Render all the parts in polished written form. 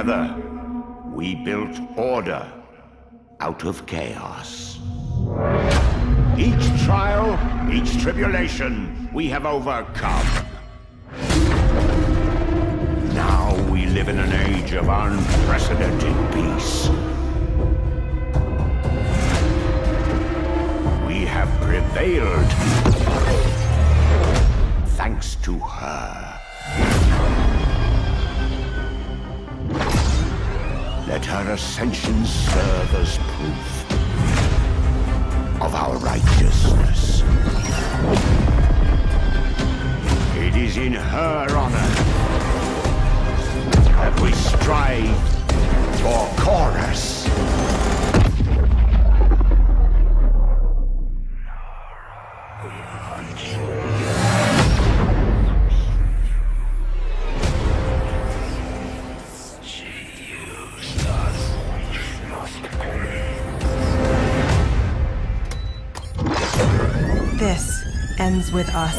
together, we built order out of chaos. Each trial, each tribulation, we have overcome. Now we live in an age of unprecedented peace. We have prevailed thanks to her. Let her ascension serve as proof of our righteousness. It is in her honor that we strive for Chorus. This ends with us.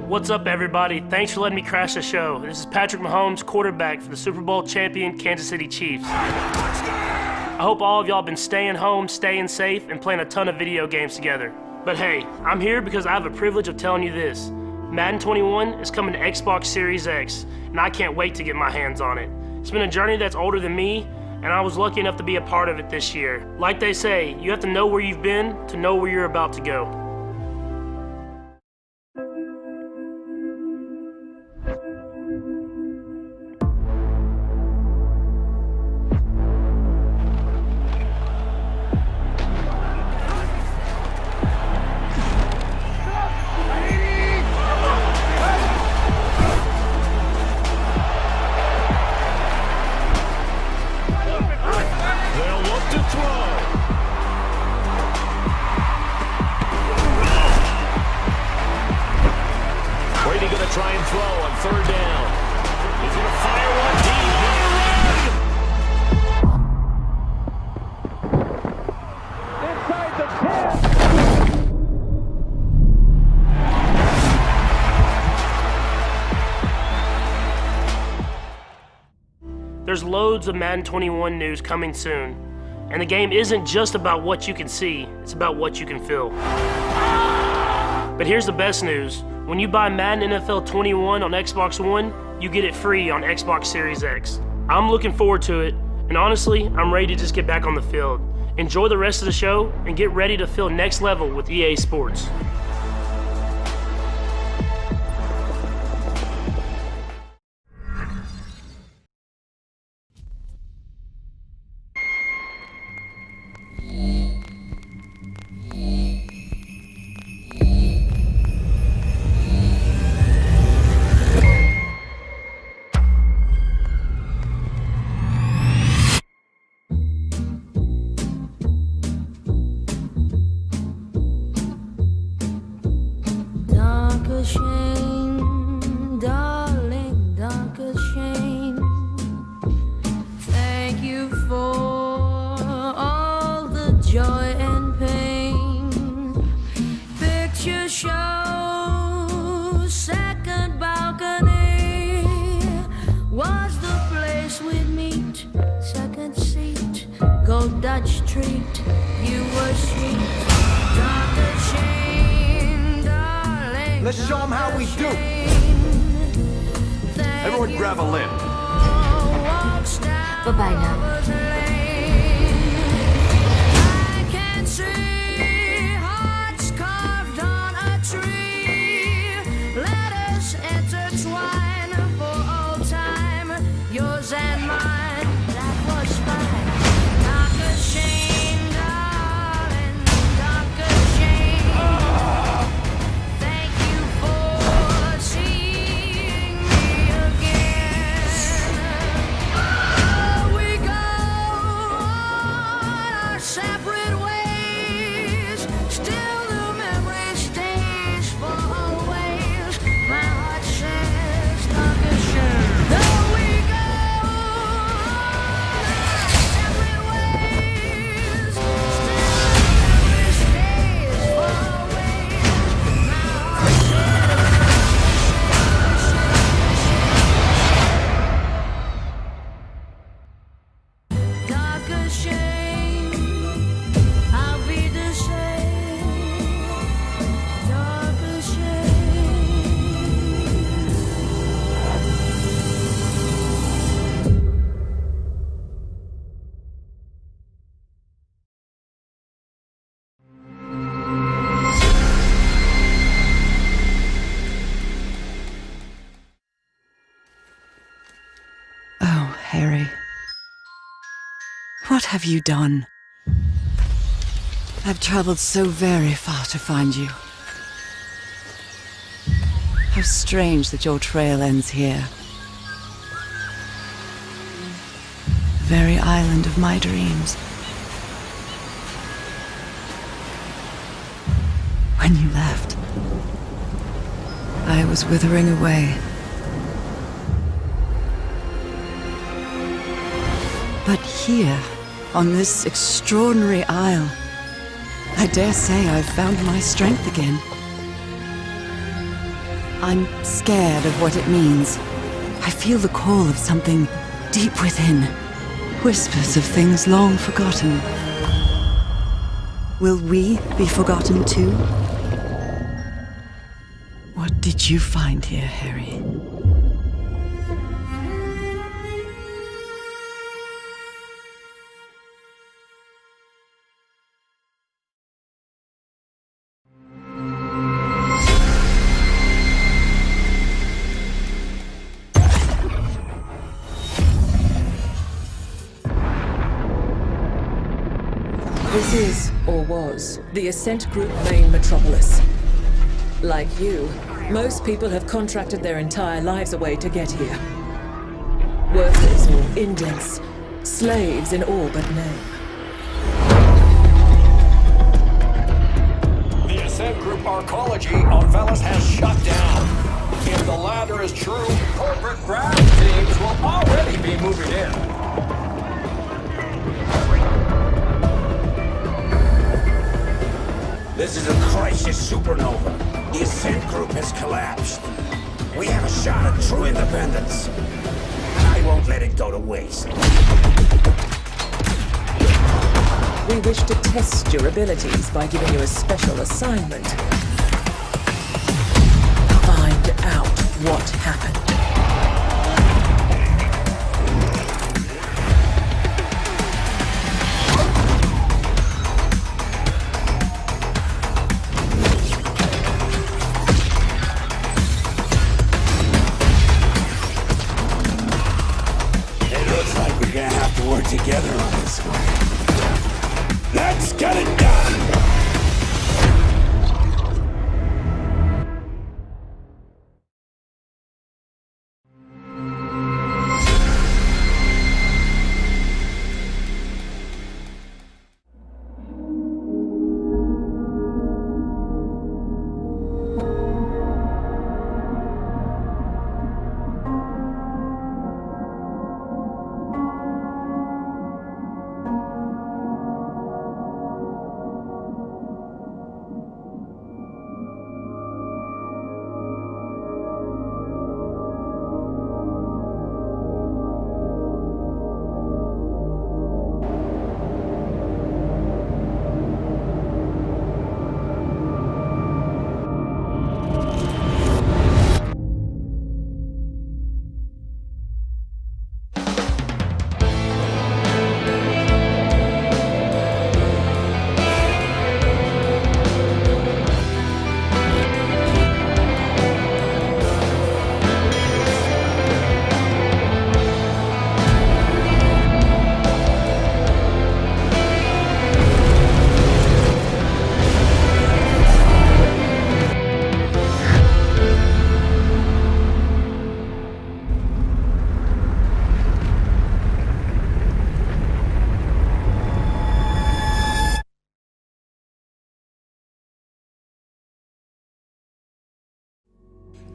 What's up, everybody? Thanks for letting me crash the show. This is Patrick Mahomes, quarterback for the Super Bowl champion Kansas City Chiefs. I hope all of y'all been staying home, staying safe, and playing a ton of video games together. But hey, I'm here because I have the privilege of telling you this. Madden 21 is coming to Xbox Series X, and I can't wait to get my hands on it. It's been a journey that's older than me, and I was lucky enough to be a part of it this year. Like they say, you have to know where you've been to know where you're about to go. Try and throw on third down. He's going to fire one deep. Inside the 10. There's loads of Madden 21 news coming soon. And the game isn't just about what you can see, it's about what you can feel. But here's the best news. When you buy Madden NFL 21 on Xbox One, you get it free on Xbox Series X. I'm looking forward to it, and honestly, I'm ready to just get back on the field. Enjoy the rest of the show, and get ready to feel next level with EA Sports. Shame, darling, darker shame. Thank you for all the joy and pain. Picture show, second balcony was the place we'd meet. Second seat, go Dutch treat. You were sweet, darker shame. Let's show them how we do. Everyone grab a limb. Bye-bye now. I can see hearts carved on a tree. Let us intertwine for all time. Yours and mine, that was fine. Darker shame, darling, darker shame. Thank you for seeing me again. Oh, we go What have you done? I've traveled so very far to find you. How strange that your trail ends here. The very island of my dreams. When you left, I was withering away. But here, on this extraordinary isle, I dare say I've found my strength again. I'm scared of what it means. I feel the call of something deep within. Whispers of things long forgotten. Will we be forgotten too? What did you find here, Harry? This is, or was, the Ascent Group main metropolis. Like you, most people have contracted their entire lives away to get here. Workers or indents, slaves in all but name. The Ascent Group arcology on Veles has shut down. If the latter is true, corporate grab teams will already be moving in. This is a crisis supernova. The Ascent Group has collapsed. We have a shot at true independence. And I won't let it go to waste. We wish to test your abilities by giving you a special assignment. Find out what happened. Work together on this one. Let's get it done!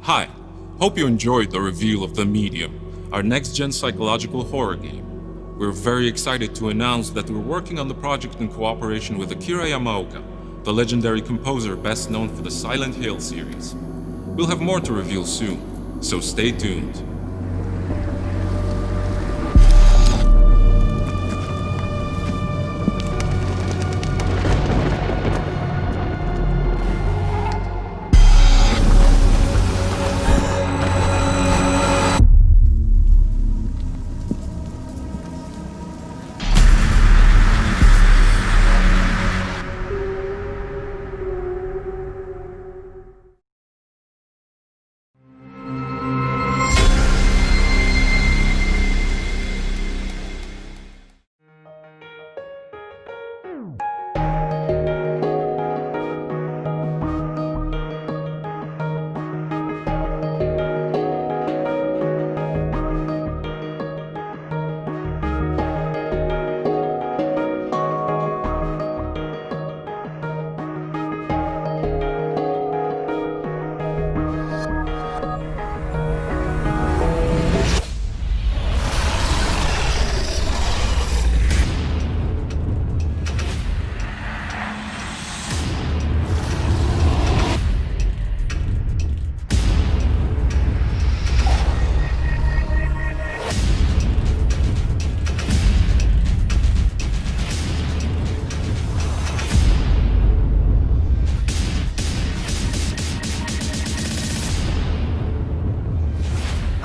Hi, hope you enjoyed the reveal of The Medium, our next-gen psychological horror game. We're very excited to announce that we're working on the project in cooperation with Akira Yamaoka, the legendary composer best known for the Silent Hill series. We'll have more to reveal soon, so stay tuned.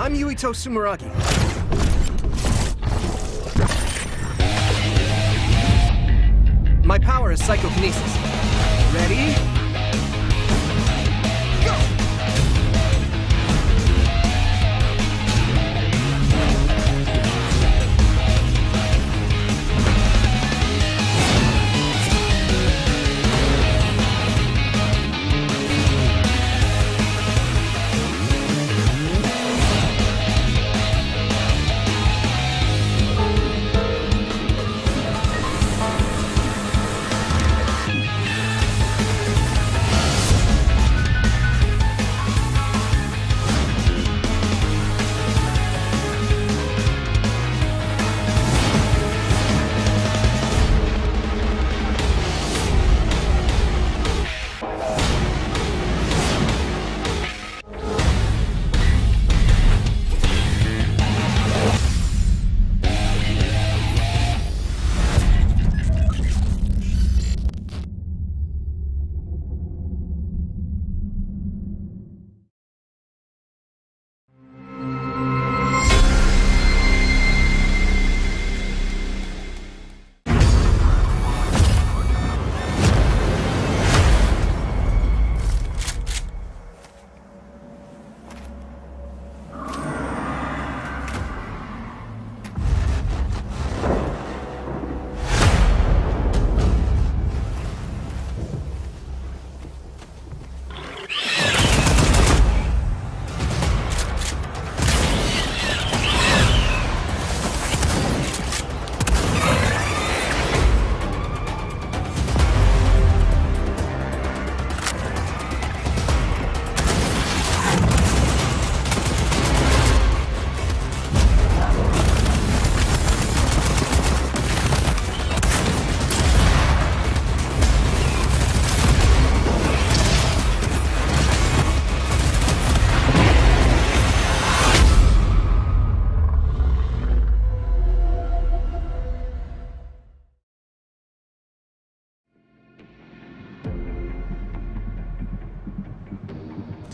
I'm Yuito Sumeragi. My power is psychokinesis. Ready? Go!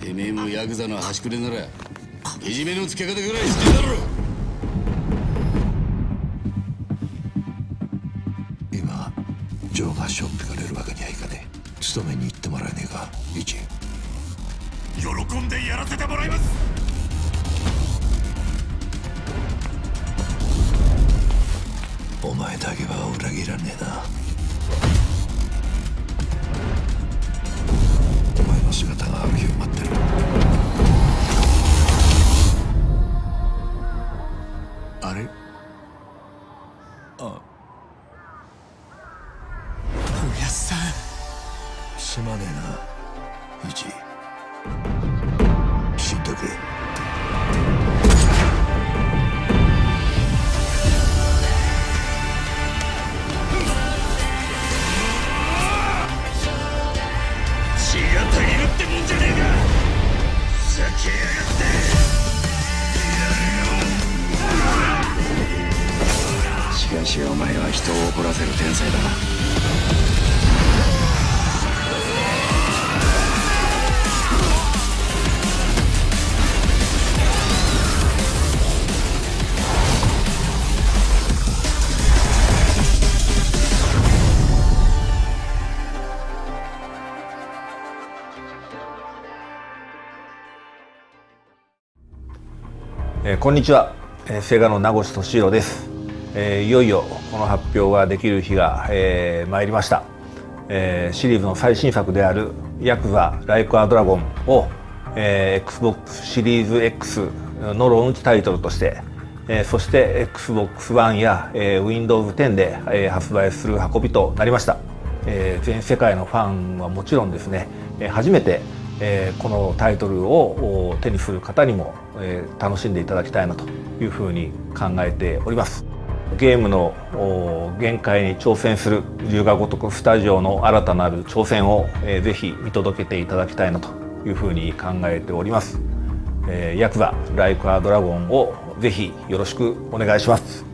てめえもヤクザの端くれならいじめのつけ方ぐらいしてんだろ。今ジョーがしょっぴかれるわけにはいかねえ。勤めに行ってもらえねえかイチ。喜んでやらせてもらいます。お前だけは裏切らねえな。お前の姿がある日を待ってる。あれ、あ、おやっさん、すまねえなイチ。死んどけ。しかしお前は人を怒らせる天才だな。こんにちは、セガの名越俊弘です。いよいよこの発表ができる日が、参りました。シリーズの最新作であるヤクザライクアドラゴンを、Xbox シリーズ X のローンチタイトルとして、そして Xbox One や、Windows 10で、発売する運びとなりました。全世界のファンはもちろんですね、初めてこのタイトルを手にする方にも楽しんでいただきたいなというふうに考えております。ゲームの限界に挑戦する龍が如くスタジオの新たなる挑戦をぜひ見届けていただきたいなというふうに考えております。ヤクザライクアドラゴンをぜひよろしくお願いします。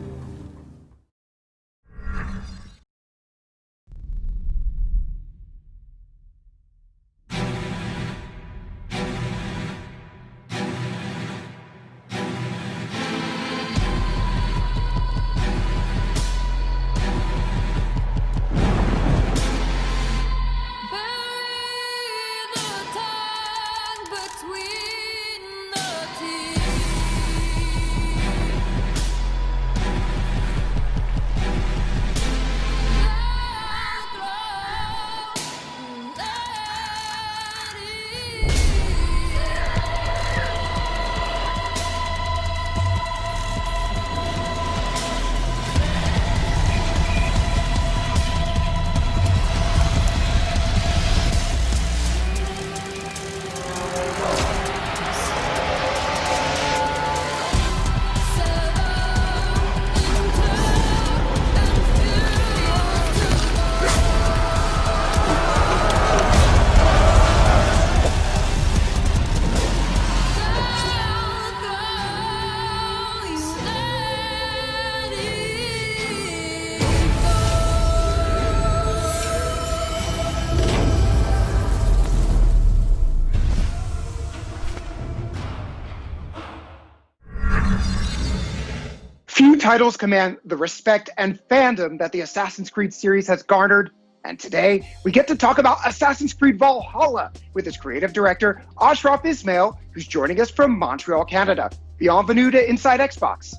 titles command the respect and fandom that the Assassin's Creed series has garnered. And today, we get to talk about Assassin's Creed Valhalla with its creative director, Ashraf Ismail, who's joining us from Montreal, Canada. Bienvenue to Inside Xbox.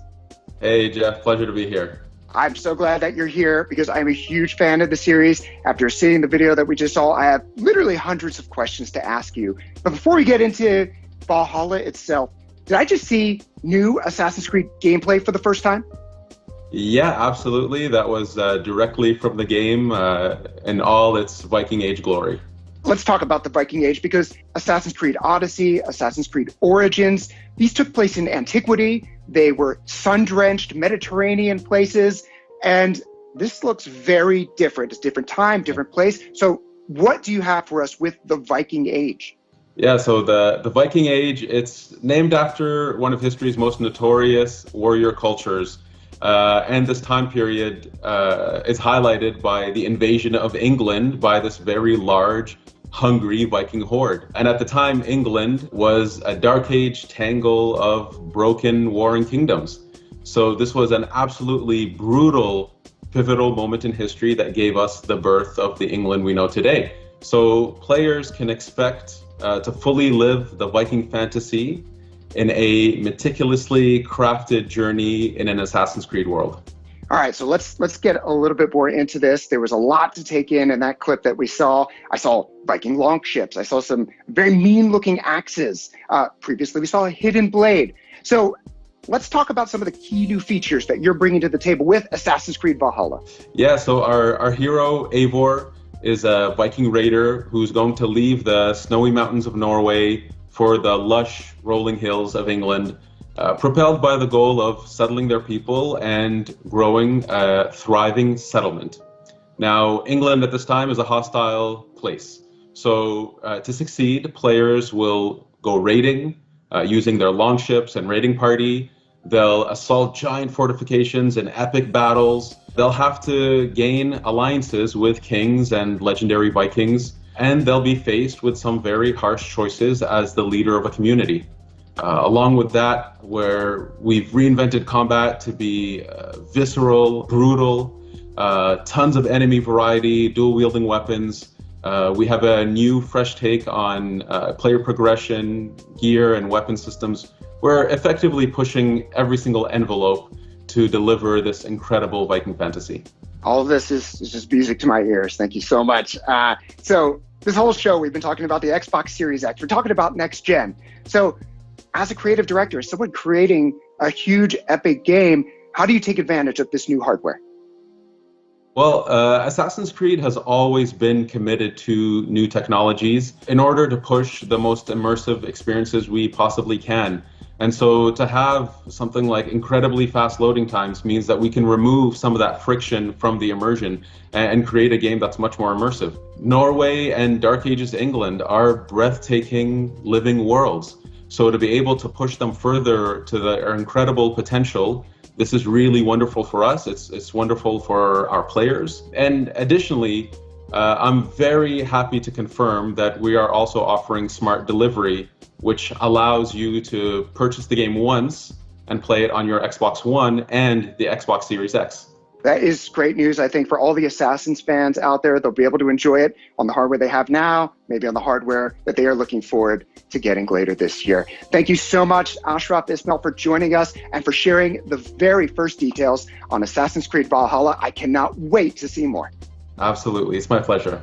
Hey, Jeff. Pleasure to be here. I'm so glad that you're here because I'm a huge fan of the series. After seeing the video that we just saw, I have literally hundreds of questions to ask you. But before we get into Valhalla itself, did I just see new Assassin's Creed gameplay for the first time? Yeah, absolutely. That was directly from the game in all its Viking Age glory. Let's talk about the Viking Age because Assassin's Creed Odyssey, Assassin's Creed Origins, these took place in antiquity. They were sun-drenched Mediterranean places, and this looks very different. It's different time, different place. So what do you have for us with the Viking Age? Yeah, so the Viking Age, it's named after one of history's most notorious warrior cultures. And this time period is highlighted by the invasion of England by this very large, hungry Viking horde. And at the time, England was a dark age tangle of broken warring kingdoms. So this was an absolutely brutal, pivotal moment in history that gave us the birth of the England we know today. So players can expect to fully live the Viking fantasy in a meticulously crafted journey in an Assassin's Creed world. All right, so let's get a little bit more into this. There was a lot to take in that clip that we saw. I saw Viking longships. I saw some very mean-looking axes. Previously, we saw a hidden blade. So let's talk about some of the key new features that you're bringing to the table with Assassin's Creed Valhalla. Yeah, so our hero, Eivor, is a Viking raider who's going to leave the snowy mountains of Norway for the lush rolling hills of England, propelled by the goal of settling their people and growing a thriving settlement. Now, England at this time is a hostile place. So to succeed, players will go raiding using their longships and raiding party. They'll assault giant fortifications in epic battles. They'll have to gain alliances with kings and legendary Vikings, and they'll be faced with some very harsh choices as the leader of a community. Along with that, where we've reinvented combat to be visceral, brutal, tons of enemy variety, dual-wielding weapons. We have a new, fresh take on player progression, gear, and weapon systems. We're effectively pushing every single envelope to deliver this incredible Viking fantasy. All of this is just music to my ears. Thank you so much. So this whole show, we've been talking about the Xbox Series X. We're talking about next gen. So as a creative director, as someone creating a huge epic game, how do you take advantage of this new hardware? Well, Assassin's Creed has always been committed to new technologies in order to push the most immersive experiences we possibly can. And so to have something like incredibly fast loading times means that we can remove some of that friction from the immersion and create a game that's much more immersive. Norway and Dark Ages England are breathtaking living worlds. So to be able to push them further to their incredible potential, this is really wonderful for us. It's wonderful for our players. And additionally, I'm very happy to confirm that we are also offering smart delivery, which allows you to purchase the game once and play it on your Xbox One and the Xbox Series X. That is great news, I think, for all the Assassins fans out there. They'll be able to enjoy it on the hardware they have now, maybe on the hardware that they are looking forward to getting later this year. Thank you so much, Ashraf Ismail, for joining us and for sharing the very first details on Assassin's Creed Valhalla. I cannot wait to see more. Absolutely. It's my pleasure.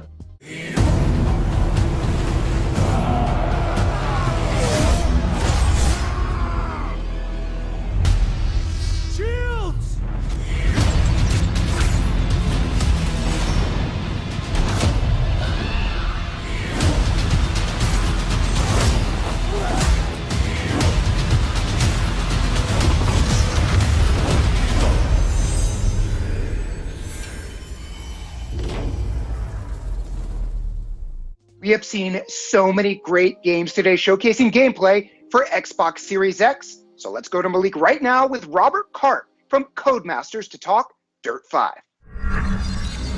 We have seen so many great games today showcasing gameplay for Xbox Series X. So let's go to Malik right now with Robert Cart from Codemasters to talk Dirt 5.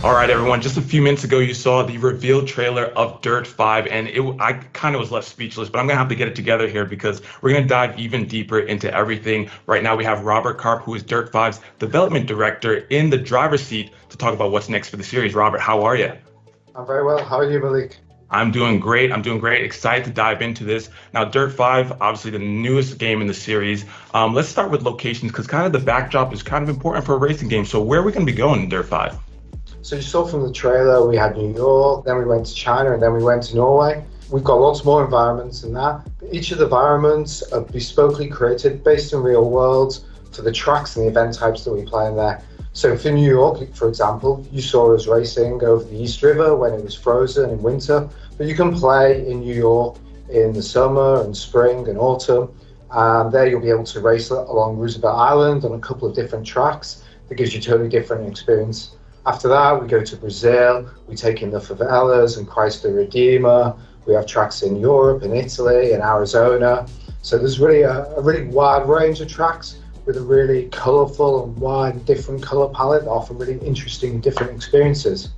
All right, everyone, just a few minutes ago, you saw the reveal trailer of Dirt 5, and I kind of was left speechless, but I'm going to have to get it together here because we're going to dive even deeper into everything. Right now, we have Robert Karp, who is Dirt 5's development director, in the driver's seat to talk about what's next for the series. Robert, how are you? I'm very well. How are you, Malik? I'm doing great. Excited to dive into this. Now, Dirt 5, obviously the newest game in the series. Let's start with locations because kind of the backdrop is kind of important for a racing game. So where are we going to be going in Dirt 5? So you saw from the trailer, we had New York, then we went to China, and then we went to Norway. We've got lots more environments than that. Each of the environments are bespokely created based in real worlds for the tracks and the event types that we play in there. So for New York, for example, you saw us racing over the East River when it was frozen in winter, but you can play in New York in the summer and spring and autumn. And there you'll be able to race along Roosevelt Island on a couple of different tracks. That gives you a totally different experience. After that, we go to Brazil, we take in the favelas and Christ the Redeemer. We have tracks in Europe, in Italy, in Arizona. So there's really a really wide range of tracks with a really colourful and wide different colour palette that offer really interesting different experiences.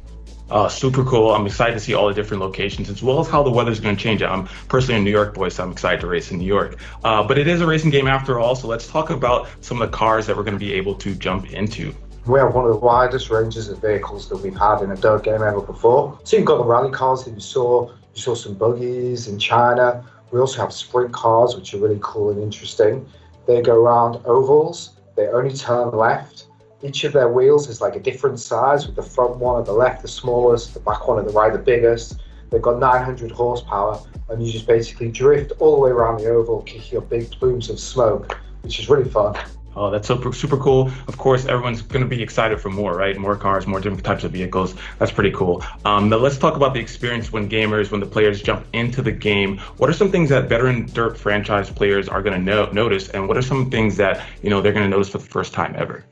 Super cool. I'm excited to see all the different locations as well as how the weather's going to change. I'm personally a New York boy, so I'm excited to race in New York. But it is a racing game after all, so let's talk about some of the cars that we're going to be able to jump into. We have one of the widest ranges of vehicles that we've had in a dirt game ever before. So you've got the rally cars that you saw some buggies in China. We also have sprint cars, which are really cool and interesting. They go around ovals, they only turn left. Each of their wheels is like a different size, with the front one at the left the smallest, the back one at the right the biggest. They've got 900 horsepower, and you just basically drift all the way around the oval, kicking up big plumes of smoke, which is really fun. Oh, that's super cool. Of course, everyone's going to be excited for more, right? More cars, more different types of vehicles. That's pretty cool. Now let's talk about the experience when the players jump into the game. What are some things that veteran Dirt franchise players are going to notice, and what are some things that they're going to notice for the first time ever?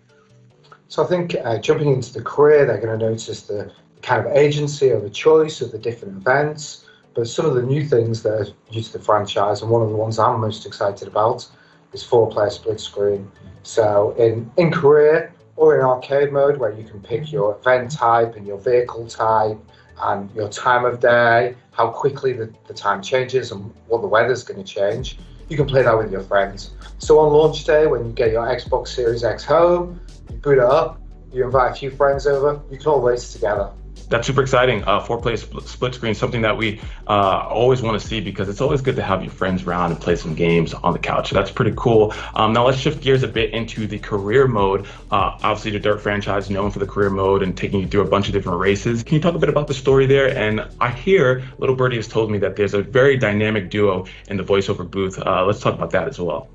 So I think jumping into the career, they're going to notice the kind of agency or the choice of the different events. But some of the new things that are new to the franchise, and one of the ones I'm most excited about, is 4-player split screen. So in career or in arcade mode, where you can pick your event type and your vehicle type and your time of day, how quickly the time changes and what the weather's going to change, you can play that with your friends. So on launch day, when you get your Xbox Series X home, you boot it up, you invite a few friends over, you can all race together. That's super exciting. 4-player split screen, something that we always want to see because it's always good to have your friends around and play some games on the couch. So that's pretty cool. Now let's shift gears a bit into the career mode. Obviously, the Dirt franchise is known for the career mode and taking you through a bunch of different races. Can you talk a bit about the story there? And I hear Little Birdie has told me that there's a very dynamic duo in the voiceover booth. Let's talk about that as well.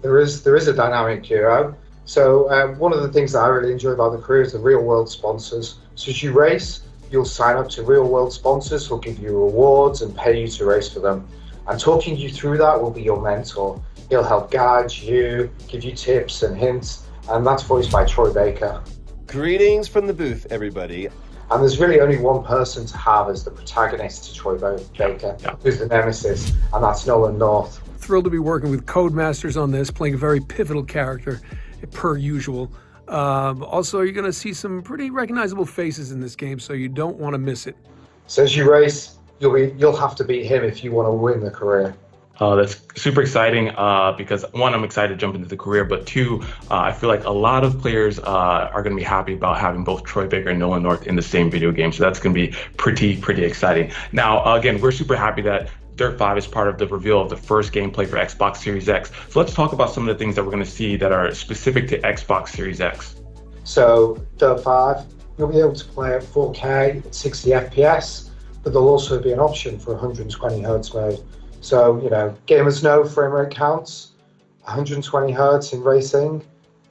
There is a dynamic duo. So one of the things that I really enjoy about the career is the real world sponsors. So as you race, you'll sign up to real world sponsors who'll give you rewards and pay you to race for them. And talking you through that will be your mentor. He'll help guide you, give you tips and hints, and that's voiced by Troy Baker. Greetings from the booth, everybody. And there's really only one person to have as the protagonist to Troy Baker, who's the nemesis, and that's Nolan North. Thrilled to be working with Codemasters on this, playing a very pivotal character, per usual. Also, you're going to see some pretty recognizable faces in this game, so you don't want to miss it. So as you race, you'll have to beat him if you want to win the career. That's super exciting because one, I'm excited to jump into the career, but two, I feel like a lot of players are going to be happy about having both Troy Baker and Nolan North in the same video game. So that's going to be pretty exciting. Now, again, we're super happy that Dirt 5 is part of the reveal of the first gameplay for Xbox Series X. So let's talk about some of the things that we're going to see that are specific to Xbox Series X. So Dirt 5, you'll be able to play at 4K at 60 FPS, but there'll also be an option for 120 Hz mode. So, gamers know frame rate counts. 120 Hz in racing,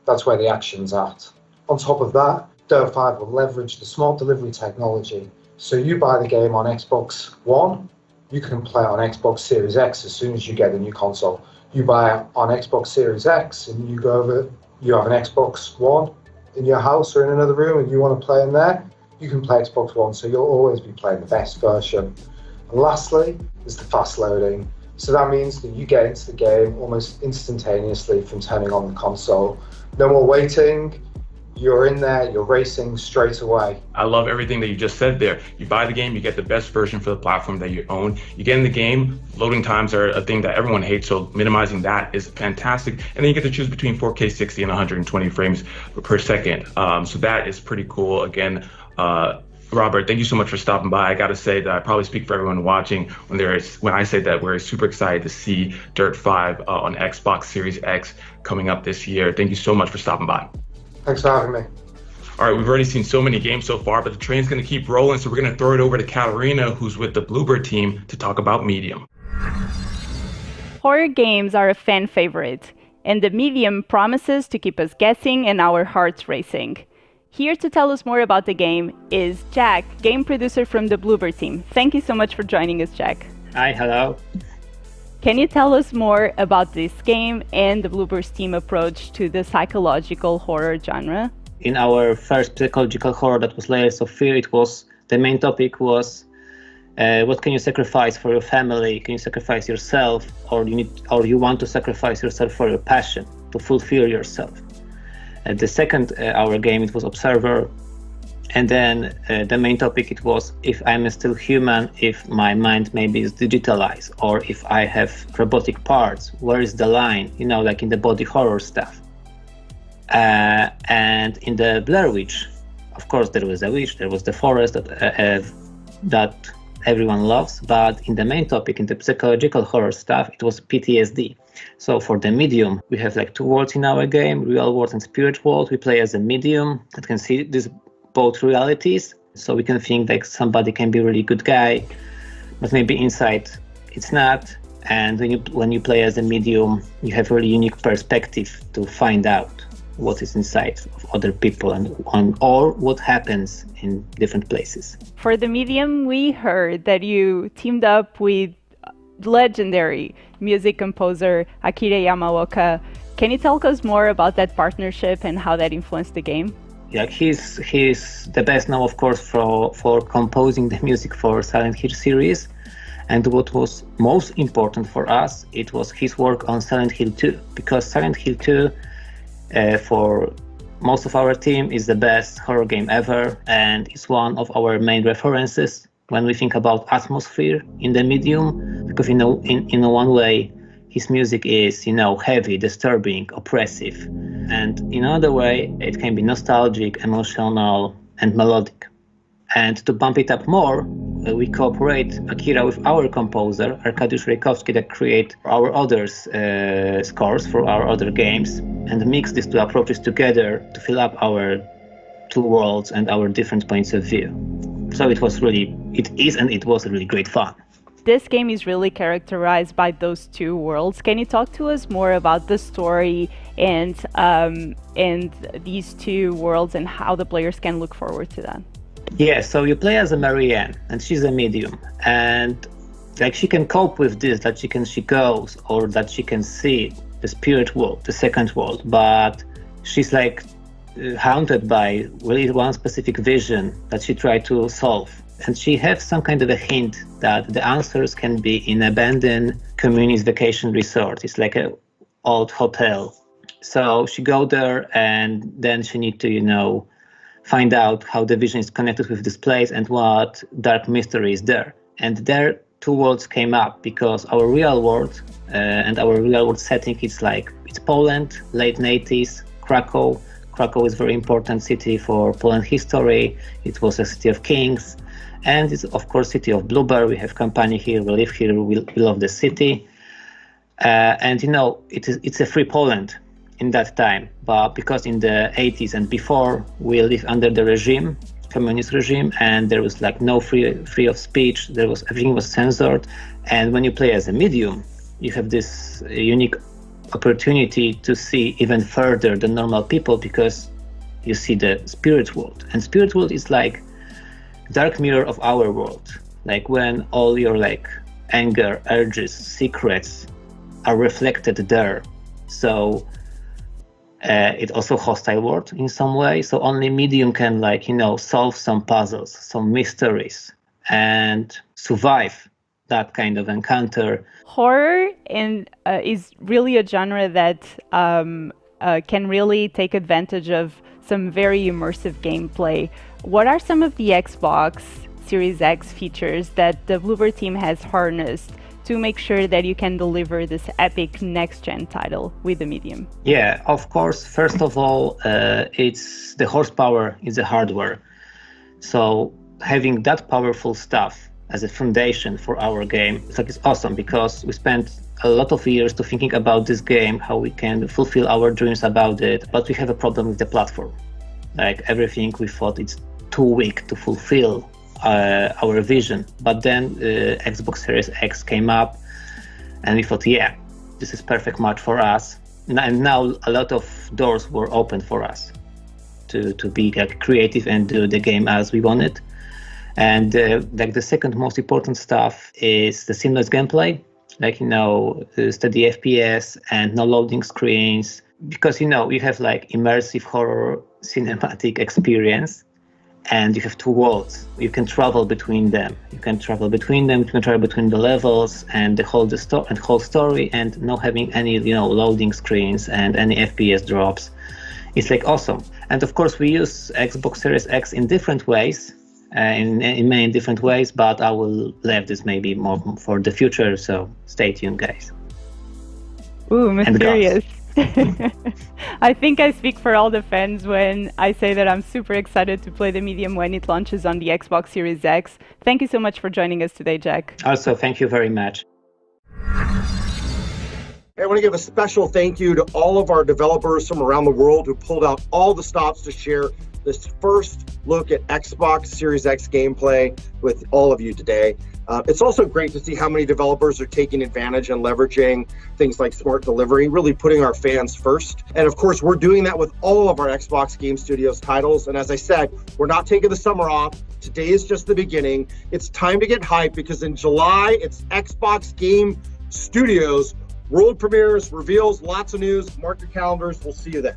that's where the action's at. On top of that, Dirt 5 will leverage the smart delivery technology. So you buy the game on Xbox One, you can play it on Xbox Series X as soon as you get the new console. You buy it on Xbox Series X and you go over, you have an Xbox One in your house or in another room and you want to play in there, you can play Xbox One, so you'll always be playing the best version. And lastly is the fast loading. So that means that you get into the game almost instantaneously from turning on the console. No more waiting. you're in there, you're racing straight away. I love everything that you just said there. You buy the game, you get the best version for the platform that you own. You get in the game, loading times are a thing that everyone hates, so minimizing that is fantastic. And then you get to choose between 4K 60 and 120 frames per second. So that is pretty cool. Again, Robert, thank you so much for stopping by. I got to say that I probably speak for everyone watching when I say that we're super excited to see Dirt 5 on Xbox Series X coming up this year. Thank you so much for stopping by. Thanks for having me. All right, we've already seen so many games so far, but the train's going to keep rolling, so we're going to throw it over to Katarina, who's with the Bluebird team, to talk about Medium. Horror games are a fan favorite, and the Medium promises to keep us guessing and our hearts racing. Here to tell us more about the game is Jack, game producer from the Bluebird team. Thank you so much for joining us, Jack. Hi, hello. Can you tell us more about this game and the Bluebird's team approach to the psychological horror genre? In our first psychological horror, that was Layers of Fear, the main topic was what can you sacrifice for your family? Can you sacrifice yourself, or you want to sacrifice yourself for your passion to fulfill yourself? The second our game, it was Observer, and then the main topic, it was if I'm still human, if my mind maybe is digitalized, or if I have robotic parts, where is the line, like in the body horror stuff. And in the Blair Witch, of course there was a witch, there was the forest that everyone loves, but in the main topic, in the psychological horror stuff, it was PTSD. So for the medium, we have like two worlds in our game, real world and spirit world. We play as a medium that can see these both realities. So we can think like somebody can be a really good guy, but maybe inside it's not. And when you play as a medium, you have a really unique perspective to find out what is inside of other people or what happens in different places. For the medium, we heard that you teamed up with legendary music composer Akira Yamaoka. Can you tell us more about that partnership and how that influenced the game? Yeah, he's the best now, of course, for composing the music for Silent Hill series. And what was most important for us, it was his work on Silent Hill 2, because Silent Hill 2 for most of our team is the best horror game ever, and it's one of our main references when we think about atmosphere in the medium, because in one way his music is heavy, disturbing, oppressive, and in another way it can be nostalgic, emotional, and melodic. And to bump it up more, we cooperate, Akira, with our composer, Arkadiusz Rejkowski, that create our other scores for our other games, and mix these two approaches together to fill up our two worlds and our different points of view. So it was really great fun. This game is really characterized by those two worlds. Can you talk to us more about the story and these two worlds and how the players can look forward to that? Yeah, so you play as a Marianne, and she's a medium, and like she can cope with this, that she goes, or that she can see the spirit world, the second world, but she's like haunted by really one specific vision that she tried to solve. And she has some kind of a hint that the answers can be in abandoned communist vacation resort. It's like an old hotel. So she go there, and then she need to, find out how the vision is connected with this place and what dark mystery is there. And there two worlds came up, because our real world and our real world setting, it's Poland, late 80s, Krakow. Krakow is a very important city for Poland history. It was a city of kings. And it's, of course, city of Bluebird. We have company here, we live here, we love the city. And it's a free Poland in that time, but because in the 80s and before we lived under the regime, communist regime, and there was no free of speech, everything was censored. And when you play as a medium, you have this unique opportunity to see even further the normal people, because you see the spirit world. And spirit world is like dark mirror of our world, like when all your anger, urges, secrets are reflected there. So it's also hostile world in some way. So only medium can solve some puzzles, some mysteries, and survive that kind of encounter. Horror is really a genre that can really take advantage of some very immersive gameplay. What are some of the Xbox Series X features that the Bloober team has harnessed to make sure that you can deliver this epic next-gen title with the Medium? Yeah, of course. First of all, it's the horsepower is the hardware. So having that powerful stuff as a foundation for our game, it's awesome, because we spent a lot of years to thinking about this game, how we can fulfill our dreams about it, but we have a problem with the platform. Like everything, we thought it's too weak to fulfill our vision. But then Xbox Series X came up, and we thought, yeah, this is perfect match for us. And now a lot of doors were open for us to be like creative and do the game as we want it. And like the second most important stuff is the seamless gameplay, like, steady FPS and no loading screens, because, you have like immersive horror cinematic experience, and you have two worlds. You can travel between them. You can travel between the levels and the whole story, and not having any, loading screens and any FPS drops. It's like awesome. And of course, we use Xbox Series X in different ways, in many different ways, but I will leave this maybe more for the future, so stay tuned, guys. Ooh, mysterious. I think I speak for all the fans when I say that I'm super excited to play the Medium when it launches on the Xbox Series X. Thank you so much for joining us today, Jack. Also, thank you very much. I want to give a special thank you to all of our developers from around the world who pulled out all the stops to share this first look at Xbox Series X gameplay with all of you today. It's also great to see how many developers are taking advantage and leveraging things like smart delivery, really putting our fans first. And of course, we're doing that with all of our Xbox Game Studios titles. And as I said, we're not taking the summer off. Today is just the beginning. It's time to get hyped, because in July, it's Xbox Game Studios world premieres, reveals, lots of news. Mark your calendars. We'll see you then.